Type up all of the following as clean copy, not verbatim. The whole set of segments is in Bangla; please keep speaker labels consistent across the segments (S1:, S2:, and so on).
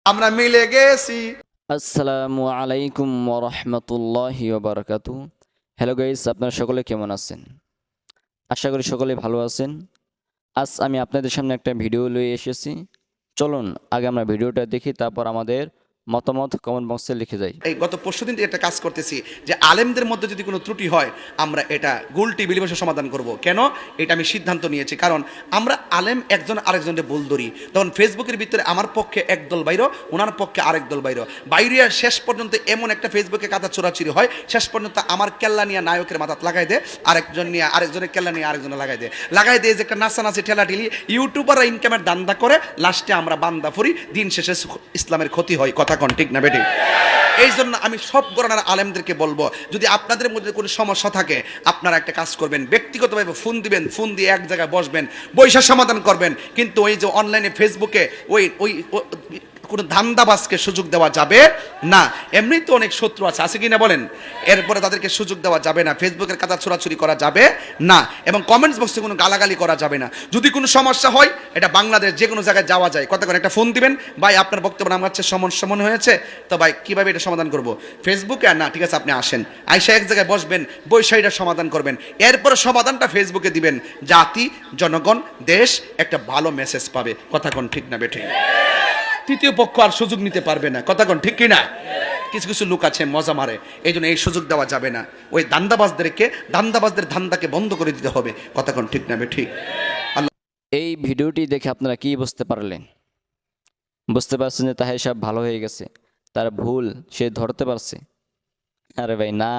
S1: আমরা মিলে গেছি।
S2: আসসালামু আলাইকুম ওরহমতুল্লাহি ওবারাকাতু। হ্যালো গাইস, আপনারা সকলে কেমন আছেন? আশা করি সকলে ভালো আছেন। আজ আমি আপনাদের সামনে একটা ভিডিও লয়ে এসেছি। চলুন আগে আমরা ভিডিওটা দেখি, তারপর আমাদের মতামত কমেন্ট বক্সে লিখে যাই।
S1: এই গত পরশুদিন থেকে একটা কাজ করতেছি যে আলেমদের মধ্যে যদি কোনো ত্রুটি হয় আমরা এটা গোল টেবিলে বসে সমাধান করব। কেন? এটা আমি সিদ্ধান্ত নিয়েছি, কারণ আমরা আলেম একজন আরেকজনকে বল ধরি, তখন ফেসবুকের ভিতরে আমার পক্ষে একদল বাইর, ওনার পক্ষে আরেক দল বাইর, বাইরিয়া শেষ পর্যন্ত এমন একটা ফেসবুকে কাদা চোরাচুরি হয়, শেষ পর্যন্ত আমার কেল্লা নিয়ে নায়কের মাথাত লাগাই দেয়, আরেকজন নিয়ে আরেকজনের কেল্লা নিয়ে আরেকজনে লাগাই দেয় যে একটা নাচানাচি ঠেলাঠেলি ইউটিউবাররা ইনকামের দান্দা করে, লাস্টে আমরা বান্দা ফুরি, দিন শেষে ইসলামের ক্ষতি হয়। কথা কোন ঠিক না বেটি? এই জন্য আমি সব গণনার আলেমদেরকে বলবো, যদি আপনাদের মধ্যে কোনো সমস্যা থাকে আপনারা একটা কাজ করবেন, ব্যক্তিগতভাবে ফোন দিবেন, ফোন দিয়ে এক জায়গায় বসবেন, বৈশা সমাধান করবেন। কিন্তু ওই যে অনলাইনে ফেসবুকে ওই ওই কোনো ধান্দাবাজকে সুযোগ দেওয়া যাবে না। এমনি তো অনেক শত্রু আছে কি না বলেন? এরপরে তাদেরকে সুযোগ দেওয়া যাবে না, ফেসবুকের কাদা ছোড়াছুরি করা যাবে না, এবং কমেন্টস বক্সে কোনো গালাগালি করা যাবে না। যদি কোনো সমস্যা হয়, এটা বাংলাদেশ যে কোনো জায়গায় যাওয়া যায়, কথা করে একটা ফোন দিবেন, ভাই আপনার বক্তব্য আমার কাছে সমন হয়েছে, তো ভাই কীভাবে এটা সমাধান করব? ফেসবুকে? আর না, ঠিক আছে আপনি আসেন, আইসা এক জায়গায় বসবেন, বৈশা এটা সমাধান করবেন, এরপরে সমাধানটা ফেসবুকে দিবেন, জাতি জনগণ দেশ একটা ভালো মেসেজ পাবে। কথা কোন ঠিক না বেঠিক? তৃতীয় পক্ষ আর সুযোগ নিতে পারবে না। কথা কোন ঠিক কিনা? কিছু কিছু লোক আছে মজা মারে, এই জন্য এই সুযোগ দেওয়া যাবে না। ওই দান্দাবাজদের ধান্দাকে বন্ধ করে দিতে হবে। কথা কোন ঠিক না ঠিক? আল্লাহ।
S2: এই ভিডিওটি দেখে আপনারা কি বুঝতে পারলেন? বুঝতে পারছেন যে তাহের সাহেব ভালো হয়ে গেছে, তার ভুল সে ধরতে পারছে? আরে ভাই না,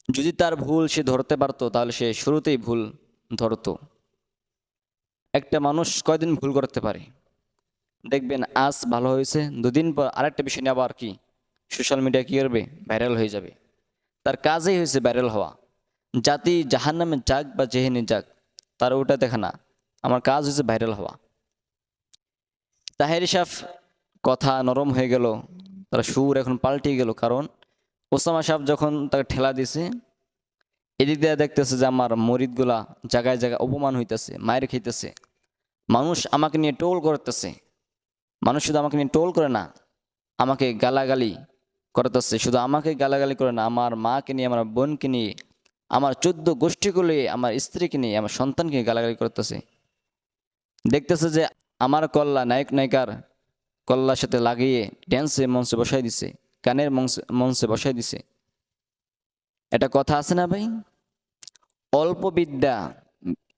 S2: যদি তার ভুল সে ধরতে পারতো তাহলে সে শুরুতেই ভুল ধরতো। একটা মানুষ কয়দিন ভুল করতে পারে? দেখবেন আজ ভালো হয়েছে, দুদিন পর আরেকটা বিষয় নিয়ে আবার কি সোশ্যাল মিডিয়া কী করবে, ভাইরাল হয়ে যাবে। তার কাজেই হয়েছে ভাইরাল হওয়া। জাতি জাহান্নামে যাক বা জেহেনে যাক, তার ওটা দেখা না, আমার কাজ হয়েছে ভাইরাল হওয়া। তাহের সাহেব কথা নরম হয়ে গেল, তার সুর এখন পাল্টে গেল, কারণ ওসামা সাহেব যখন তাকে ঠেলা দিছে, এদিক দিয়ে দেখতেছে যে আমার মরিদগুলা জায়গায় জায়গায় অপমান হইতেছে, মায়ের খাইতেছে, মানুষ আমাকে নিয়ে টোল করতেছে। মানুষ শুধু আমাকে নিয়ে টোল করে না, আমাকে গালাগালি করতেছে। শুধু আমাকে গালাগালি করে না, আমার মাকে নিয়ে, আমার বোনকে নিয়ে, আমার 14 গোষ্ঠীকে নিয়ে, আমার স্ত্রীকে নিয়ে, আমার সন্তানকে গালাগালি করতেছে। দেখতেছে যে আমার কল্লা নায়ক নায়িকার কল্লার সাথে লাগিয়ে ড্যান্সে মঞ্চে বসাই দিছে, গানের মঞ্চে বসাই দিছে। এটা কথা আছে না ভাই? অল্প বিদ্যা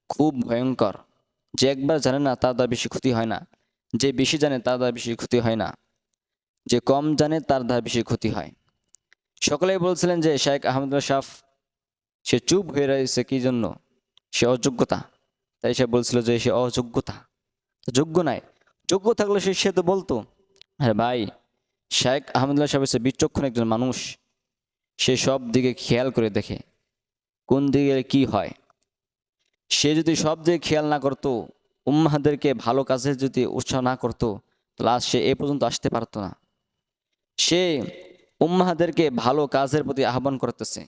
S2: খুব ভয়ঙ্কর। যে একবার জানে না তার দ্বারা বেশি ক্ষতি হয় না, যে বেশি জানে তার দ্বারা বেশি ক্ষতি হয় না, যে কম জানে তার দ্বারা বেশি ক্ষতি হয়। সকলেই বলছিলেন যে শেখ আহমদুল্লাহ শাহ সে চুপ হয়ে রয়েছে কি জন্য? সে অযোগ্যতা। তাই সে বলছিল যে সে অযোগ্যতা, যোগ্য নাই। যোগ্য থাকলে সে তো বলতো। আরে ভাই, শেখ আহমদুল্লাহ সাহেব হচ্ছে বিচক্ষণ একজন মানুষ। সে সব দিকে খেয়াল করে দেখে কোন দিকে কি হয়। সে যদি সব দিকে খেয়াল না করতো, উম্মাদেরকে ভালো কাজে যদি উৎসাহ না করতো, তাহলে আজ সে এ পর্যন্ত আসতে পারতো না। সে উম্মাদেরকে ভালো কাজের প্রতি আহ্বান করতেছে,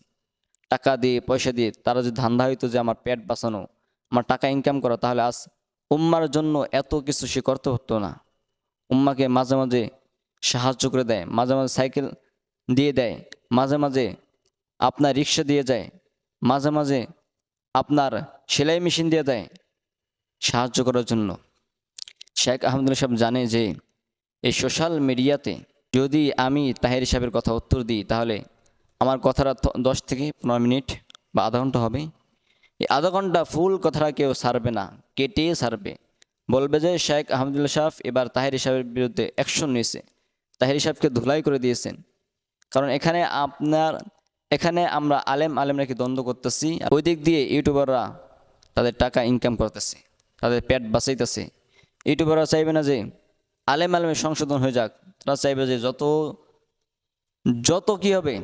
S2: টাকা দিয়ে পয়সা দিয়ে। তারা যদি ধান্দা হইতো যে আমার পেট বাঁচানো, আমার টাকা ইনকাম করা, তাহলে আজ উম্মার জন্য এত কিছু সে করতে হতো না। উম্মাকে মাঝে মাঝে সাহায্য করে দেয়, মাঝে মাঝে সাইকেল দিয়ে দেয়, মাঝে মাঝে আপনার রিক্সা দিয়ে যায়, মাঝে মাঝে আপনার সেলাই মেশিন দিয়ে দেয় সাহায্য করার জন্য। শেখ আহমদুল্লাহ সাহেব জানে যে এই সোশ্যাল মিডিয়াতে যদি আমি তাহের সাহেবের কথা উত্তর দিই, তাহলে আমার কথাটা 10 থেকে 15 মিনিট বা আধা ঘন্টা হবে। এই আধা ঘন্টা ফুল কথাটা কেউ সারবে না, কেটে সারবে। বলবে যে শেখ আহমদুল্লাহ সাহেব এবার তাহের সাহেবের বিরুদ্ধে অ্যাকশন নিয়েছে, তাহের সাহেবকে ধুলাই করে দিয়েছেন। কারণ এখানে আমরা আলেম রেখে দ্বন্দ্ব করতেছি, ওই দিক দিয়ে ইউটিউবাররা তাদের টাকা ইনকাম করতেছে, তাদের পেট বাঁচাইতেছে। ইউটিউবাররা চাইবে না যে আলেমের সংশোধন হয়ে যাক, তারা চাইবে যে যত যত কি হবে,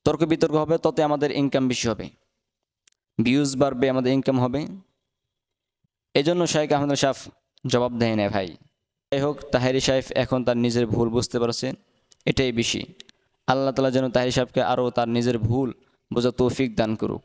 S2: তর্ক বিতর্ক হবে, তত আমাদের ইনকাম বেশি হবে, ভিউজ বাড়বে, আমাদের ইনকাম হবে। এই জন্য শাইখ আহমদ সাহেব জবাব দেয় না ভাই। যাই হোক, তাহেরি সাহেব এখন তার নিজের ভুল বুঝতে পারছে, এটাই বেশি। আল্লাহ তাআলা যেন তাহেরি সাহেবকে আরও তার নিজের ভুল বোঝা তৌফিক দান করুক।